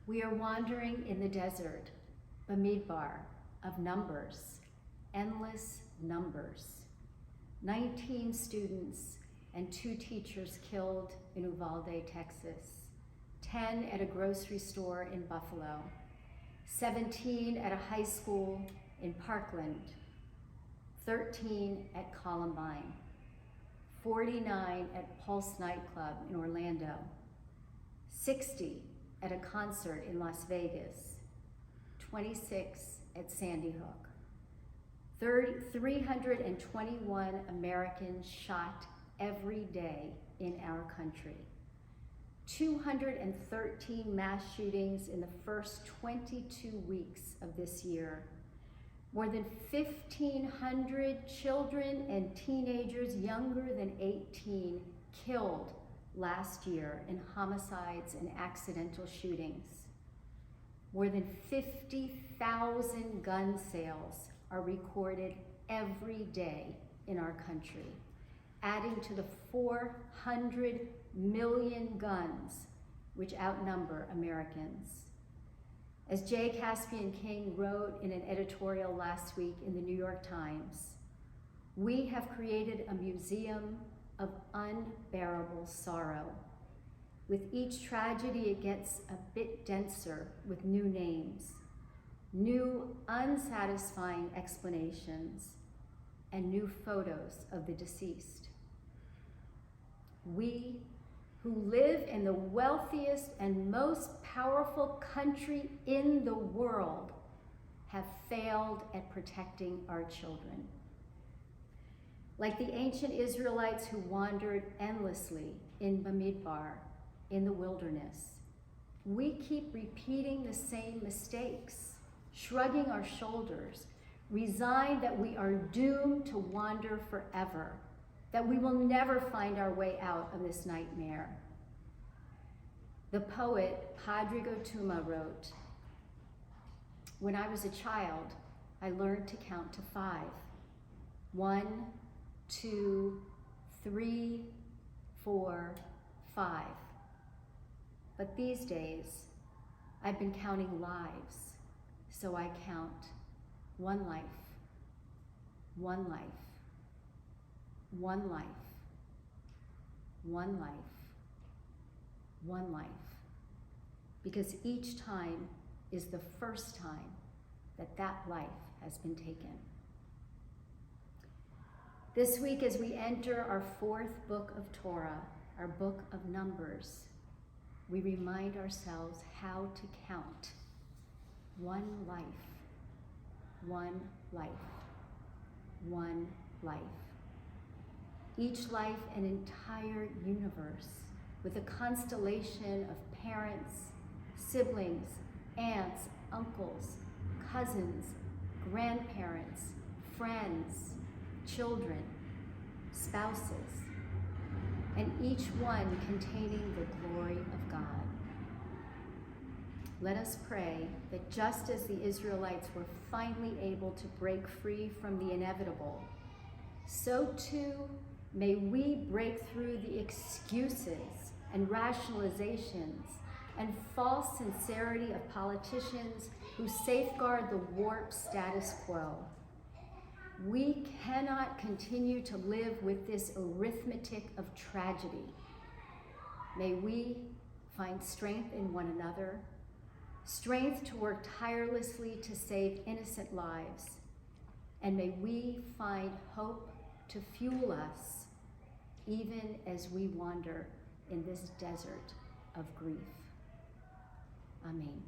We are wandering in the desert, BaMidbar, of numbers, endless numbers. 19 students and 2 teachers killed in Uvalde, Texas. 10 at a grocery store in Buffalo. 17 at a high school in Parkland. 13 at Columbine. 49 at Pulse nightclub in Orlando. 60 at a concert in Las Vegas. 26 at Sandy Hook. 321 Americans shot every day in our country. 213 mass shootings in the first 22 weeks of this year. More than 1,500 children and teenagers younger than 18 killed last year in homicides and accidental shootings. More than 50,000 gun sales are recorded every day in our country, adding to the 400 million guns which outnumber Americans. As J. Caspian King wrote in an editorial last week in the New York Times, we have created a museum of unbearable sorrow. With each tragedy, it gets a bit denser with new names, new unsatisfying explanations, and new photos of the deceased. We, who live in the wealthiest and most powerful country in the world, have failed at protecting our children. Like the ancient Israelites who wandered endlessly in BaMidbar, in the wilderness, we keep repeating the same mistakes, shrugging our shoulders, resigned that we are doomed to wander forever, that we will never find our way out of this nightmare. The poet Padre Gotuma wrote, "When I was a child, I learned to count to 5. 1, 2, 3, 4, 5. But these days, I've been counting lives, so I count 1 life, 1 life, 1 life, 1 life, 1 life, because each time is the first time that that life has been taken." This week, as we enter our 4th book of Torah, our book of Numbers, we remind ourselves how to count 1 life, 1 life, 1 life. Each life an entire universe with a constellation of parents, siblings, aunts, uncles, cousins, grandparents, friends, children, spouses, and each one containing the glory of God. Let us pray that just as the Israelites were finally able to break free from the inevitable, so too may we break through the excuses and rationalizations and false sincerity of politicians who safeguard the warped status quo. We cannot continue to live with this arithmetic of tragedy. May we find strength in one another, strength to work tirelessly to save innocent lives, and may we find hope to fuel us even as we wander in this desert of grief. Amen.